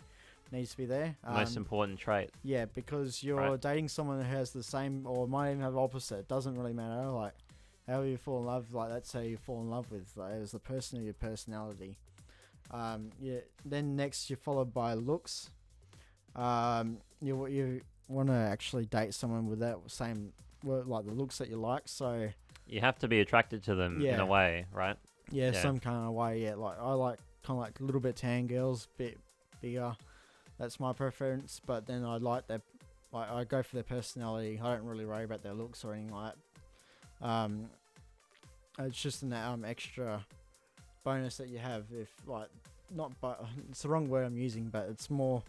Speaker 2: needs to be there.
Speaker 1: Most important trait.
Speaker 2: Yeah, because you're dating someone who has the same, or might even have opposite. It doesn't really matter. Like, how you fall in love, like that's how you fall in love with. Like, as the person of your personality. Yeah. Then next, you're followed by looks. You want to actually date someone with that same, like the looks that you like. So
Speaker 1: you have to be attracted to them in a way, right?
Speaker 2: Yeah, some kind of way. Yeah, like I like kind of like a little bit tan girls, bit bigger. That's my preference. But then I like their, like I go for their personality. I don't really worry about their looks or anything like that. It's just an extra bonus that you have if like not, but it's the wrong word I'm using, but it's more.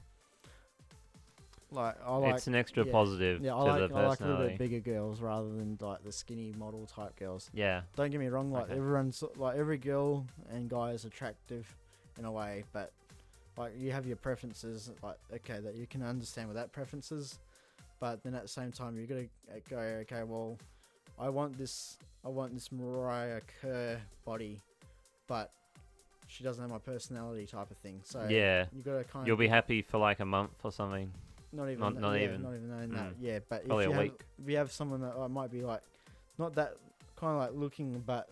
Speaker 2: Like I like,
Speaker 1: it's an extra positive.
Speaker 2: Yeah,
Speaker 1: to
Speaker 2: I like
Speaker 1: the
Speaker 2: a little
Speaker 1: personality.
Speaker 2: bit bigger girls rather than like the skinny model type girls.
Speaker 1: Yeah.
Speaker 2: Don't get me wrong, like everyone's like every girl and guy is attractive in a way, but like you have your preferences. Like okay, that you can understand with that preferences, but then at the same time you gotta go okay. Well, I want this Mariah Kerr body, but she doesn't have my personality type of thing. So
Speaker 1: yeah,
Speaker 2: you gotta kind.
Speaker 1: You'll be happy for like a month or something.
Speaker 2: Not even
Speaker 1: not even
Speaker 2: knowing that. Yeah, but
Speaker 1: probably
Speaker 2: if you have someone that might be like not that kind of like looking, but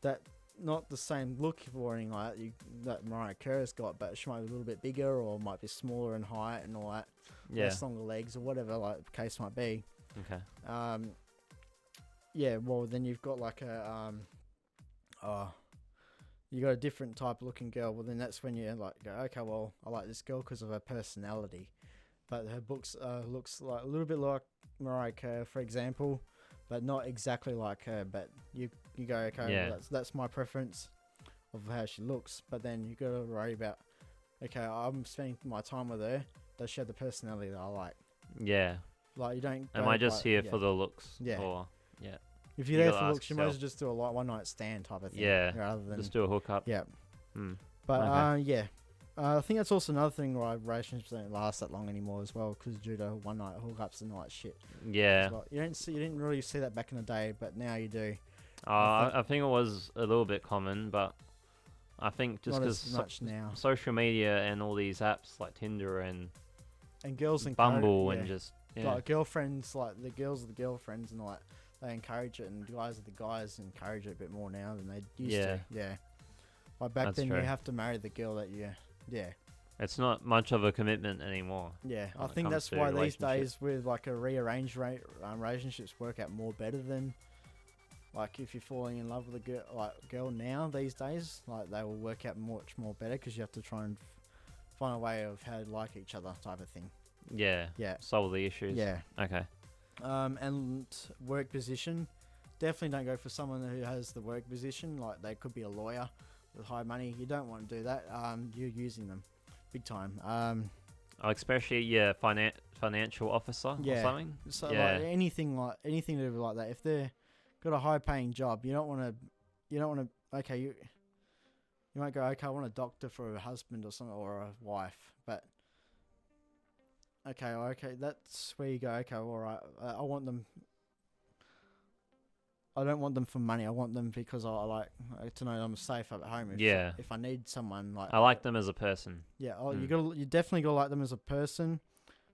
Speaker 2: that not the same look or anything like that Mariah Kerr's got, but she might be a little bit bigger or might be smaller in height and all that. Yeah, less longer legs or whatever like the case might be.
Speaker 1: Okay.
Speaker 2: Yeah. Well, then you've got like a you got a different type of looking girl. Well, then that's when you like go, okay, well, I like this girl because of her personality, but her looks like a little bit like Mariah Kerr, for example, but not exactly like her. But you go, okay, well, that's my preference of how she looks. But then you got to worry about, okay, I'm spending my time with her. Does she have the personality that I like?
Speaker 1: Yeah.
Speaker 2: Like you don't.
Speaker 1: Am I just here for the looks?
Speaker 2: Yeah.
Speaker 1: Or, yeah.
Speaker 2: If you're there for looks, you might as well just do a one night stand type of thing.
Speaker 1: Yeah.
Speaker 2: Rather than
Speaker 1: just do a hookup.
Speaker 2: Yeah. But
Speaker 1: okay.
Speaker 2: I think that's also another thing why relationships don't last that long anymore as well, because due to one night hookups and all that shit.
Speaker 1: Yeah.
Speaker 2: Well. You didn't really see that back in the day, but now you do.
Speaker 1: I think it was a little bit common, but I think just because
Speaker 2: now
Speaker 1: social media and all these apps like Tinder and
Speaker 2: girls and
Speaker 1: Bumble and just
Speaker 2: like girlfriends, like the girls are the girlfriends and like they encourage it, and guys are the guys encourage it a bit more now than they used to. Yeah. Like back then, you have to marry the girl that you. Yeah.
Speaker 1: It's not much of a commitment anymore.
Speaker 2: Yeah, I think that's why these days with like a rearranged relationships work out more better than like if you're falling in love with a girl now these days, like they will work out much more better because you have to try and find a way of how to like each other type of thing.
Speaker 1: Yeah.
Speaker 2: Yeah.
Speaker 1: Solve the issues.
Speaker 2: Yeah.
Speaker 1: Okay.
Speaker 2: And work position, definitely don't go for someone who has the work position. Like they could be a lawyer with high money. You don't want to do that. You're using them big time.
Speaker 1: Especially financial officer or something.
Speaker 2: So like anything to do like that. If they're got a high paying job, you don't want to. Okay, You might go, okay, I want a doctor for a husband or something, or a wife, but okay, that's where you go. Okay, all right, I want them. I don't want them for money. I want them because I like to know I'm safe at home. If I need someone, like
Speaker 1: I like them as a person.
Speaker 2: Yeah, you definitely gotta like them as a person,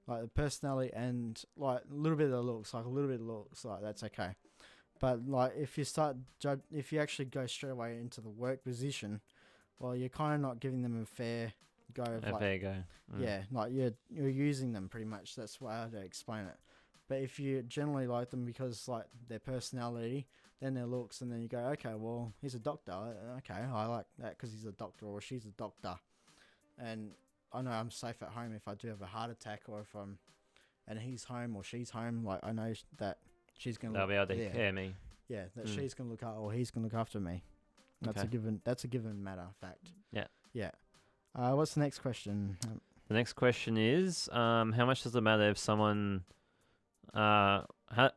Speaker 2: like the personality and like a little bit of the looks, like that's okay. But like if you actually go straight away into the work position, well, you're kind of not giving them a fair go.
Speaker 1: Fair go.
Speaker 2: Yeah, like you're using them pretty much. That's why I had to explain it. But if you generally like them because like their personality, then their looks, and then you go, okay, well, he's a doctor. Okay, I like that because he's a doctor or she's a doctor, and I know I'm safe at home if I do have a heart attack or if and he's home or she's home. Like I know that she's gonna.
Speaker 1: They'll be able to care me.
Speaker 2: Yeah, that she's gonna look or he's gonna look after me. That's a given. That's a given matter of fact.
Speaker 1: Yeah.
Speaker 2: Yeah. What's the next question?
Speaker 1: The next question is, how much does it matter if someone, how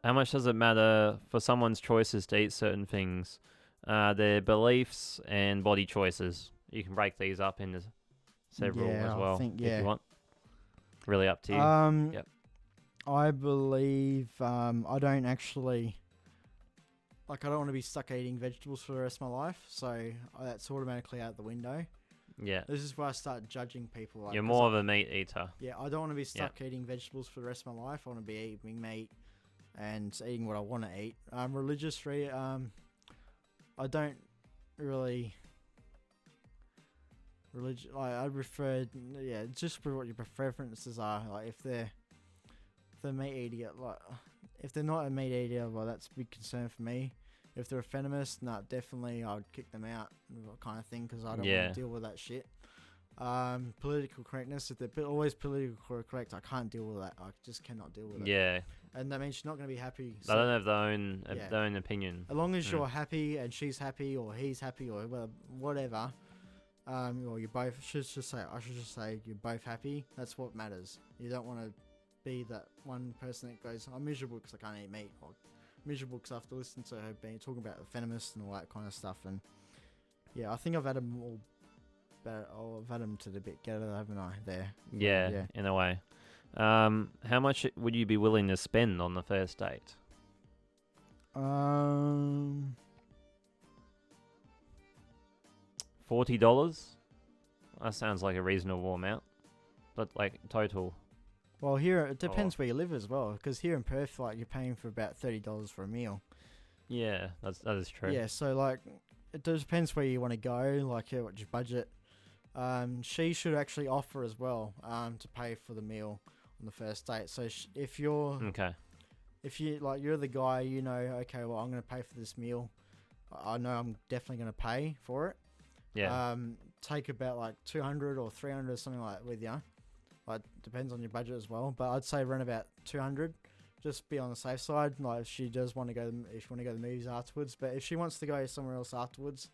Speaker 1: much does it matter for someone's choices to eat certain things, their beliefs and body choices? You can break these up into several as well if you want. Really up to you. Yep.
Speaker 2: I believe I don't actually. Like, I don't want to be stuck eating vegetables for the rest of my life, so that's automatically out the window.
Speaker 1: Yeah.
Speaker 2: This is where I start judging people. Like,
Speaker 1: you're more of a meat eater.
Speaker 2: Yeah, I don't want to be stuck eating vegetables for the rest of my life. I want to be eating meat and eating what I want to eat. Religiously, I don't really... I prefer... Yeah, just for what your preferences are. Like, if they're meat eater, like... If they're not a meat eater, well, that's a big concern for me. If they're a feminist, definitely I'd kick them out, kind of thing, because I don't want to deal with that shit. Political correctness, if they're always politically correct, I can't deal with that. I just cannot deal with it. Yeah. And that means she's not going to be happy.
Speaker 1: They don't have their own opinion.
Speaker 2: As long as you're happy and she's happy or he's happy or whatever, or you both, I should just say you're both happy. That's what matters. You don't want to be that one person that goes, I'm miserable because I can't eat meat, or miserable because I have to listen to her talking about the feminists and all that kind of stuff. And yeah, I think I've had them all better. I've had them to the bit together, haven't I? There.
Speaker 1: Yeah, in a way. How much would you be willing to spend on the first date? $40. That sounds like a reasonable amount, but like total.
Speaker 2: Well, here it depends where you live as well, because here in Perth, like you're paying for about $30 for a meal.
Speaker 1: Yeah, that is true.
Speaker 2: Yeah, so like it depends where you want to go, like what's your budget. She should actually offer as well, to pay for the meal on the first date. So if you're if you're the guy, you know, okay, well I'm going to pay for this meal. I know I'm definitely going to pay for it.
Speaker 1: Yeah.
Speaker 2: Take about like 200 or 300 or something like that with you. Like, depends on your budget as well, but I'd say run about 200. Just be on the safe side. Like, if she does want to go, if you want to go to the movies afterwards, but if she wants to go somewhere else afterwards,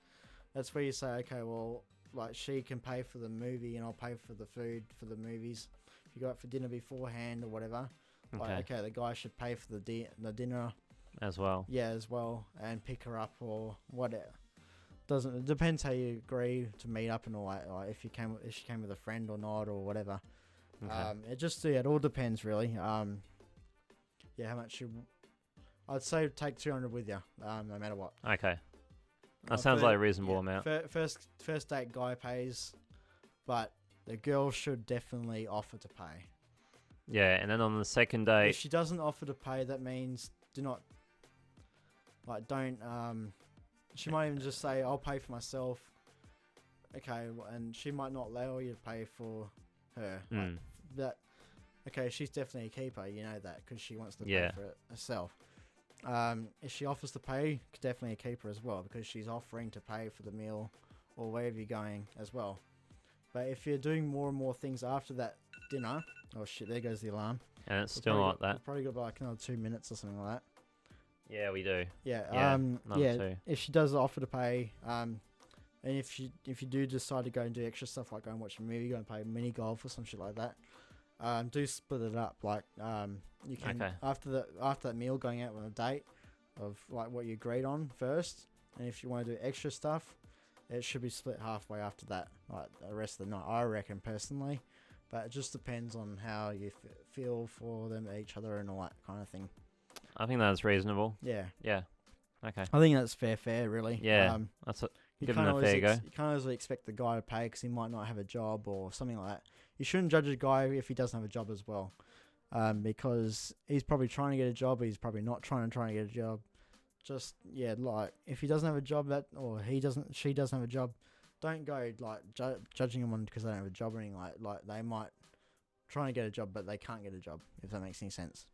Speaker 2: that's where you say, okay, well, like she can pay for the movie and I'll pay for the food for the movies. If you go out for dinner beforehand or whatever, okay, the guy should pay for the dinner
Speaker 1: as well.
Speaker 2: Yeah, as well, and pick her up or whatever. It depends how you agree to meet up and all that. Like if she came with a friend or not or whatever. Okay. It all depends really. How much I'd say take 200 with you, no matter what.
Speaker 1: Okay. That sounds like a reasonable amount.
Speaker 2: First date guy pays, but the girl should definitely offer to pay.
Speaker 1: Yeah, and then on the second date,
Speaker 2: if she doesn't offer to pay, that means don't. She might even just say, "I'll pay for myself." Okay, and she might not allow you to pay for her. She's definitely a keeper. You know that because she wants to pay for it herself. If she offers to pay, definitely a keeper as well because she's offering to pay for the meal or wherever you're going as well. But if you're doing more and more things after that dinner, oh shit, there goes the alarm.
Speaker 1: And it's still not that.
Speaker 2: We've probably got like another 2 minutes or something like that.
Speaker 1: Yeah, we do.
Speaker 2: Yeah. If she does offer to pay, and if you do decide to go and do extra stuff like go and watch a movie, go and play mini golf or some shit like that, do split it up. Like you can after that meal, going out on a date of like what you agreed on first, and if you want to do extra stuff, it should be split halfway after that, like the rest of the night, I reckon personally. But it just depends on how you feel for them, each other, and all that kind of thing.
Speaker 1: I think that's reasonable.
Speaker 2: Yeah.
Speaker 1: Yeah. Okay.
Speaker 2: I think that's fair, really.
Speaker 1: Yeah. That's it. Give him a fair go.
Speaker 2: You can't always expect the guy to pay because he might not have a job or something like that. You shouldn't judge a guy if he doesn't have a job as well, because he's probably trying to get a job. He's probably not trying to get a job. Just like if he doesn't have a job or she doesn't have a job, don't go like judging them on because they don't have a job or anything like they might try to get a job but they can't get a job, if that makes any sense.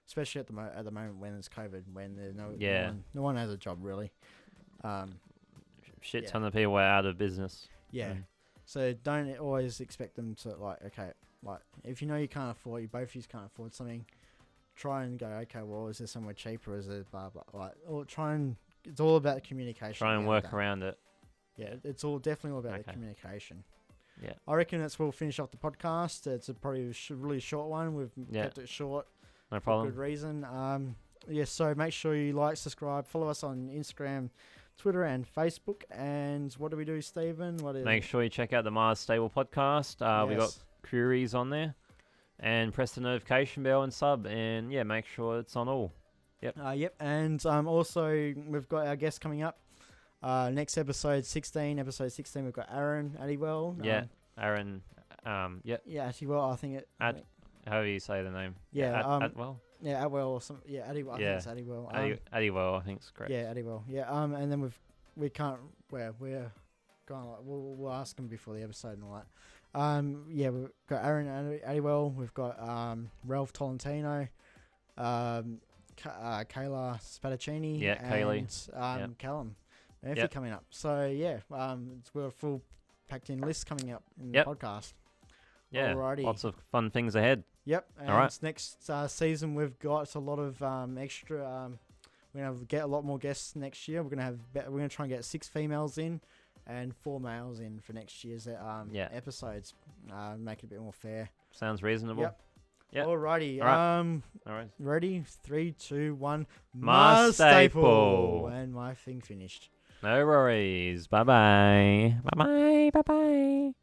Speaker 2: Especially at the moment when it's COVID, when there's no one has a job really.
Speaker 1: Shit ton of people are out of business.
Speaker 2: Yeah. So don't always expect them to if you know you can't afford, both of you can't afford something, try and go, okay, well, is there somewhere cheaper? Is there blah blah? Or try and, it's all about communication.
Speaker 1: Try and work around it.
Speaker 2: Yeah, it's definitely all about the communication.
Speaker 1: Yeah.
Speaker 2: I reckon we'll finish off the podcast. It's probably a really short one. We've kept it short.
Speaker 1: No problem.
Speaker 2: For good reason. So make sure you like, subscribe, follow us on Instagram, Twitter, and Facebook. And what do we do, Stephen?
Speaker 1: Make sure you check out the Maas&Staple podcast. We got queries on there. And press the notification bell and sub. And make sure it's on all. Yep.
Speaker 2: And also, we've got our guest coming up. Next episode 16, we've got Aaron Addiwell.
Speaker 1: Aaron.
Speaker 2: Yeah, Addiwell, I think it.
Speaker 1: However you say the name.
Speaker 2: Yeah.
Speaker 1: Adwell.
Speaker 2: Yeah, Adwell or something. Yeah, Addiwell. I think it's Addiwell.
Speaker 1: Addiwell, I think it's correct.
Speaker 2: Yeah, Addiwell. Yeah. And then we're going we'll ask him before the episode and all that. We've got Aaron Addiwell. We've got Ralph Tolentino. Kayla Spadaccini.
Speaker 1: Yeah, Kaylee.
Speaker 2: And Callum Murphy coming we've got a full packed in list coming up in the podcast.
Speaker 1: Yeah,
Speaker 2: alrighty.
Speaker 1: Lots of fun things ahead.
Speaker 2: Yep. And
Speaker 1: all right.
Speaker 2: Next season we've got a lot of extra. We're gonna get a lot more guests next year. We're gonna try and get 6 females in and 4 males in for next year's episodes. Make it a bit more fair.
Speaker 1: Sounds reasonable.
Speaker 2: Yep. Alrighty.
Speaker 1: All right.
Speaker 2: Ready? 3, 2, 1.
Speaker 1: MaasStaple.
Speaker 2: And my thing finished.
Speaker 1: No worries. Bye bye. Bye bye. Bye bye.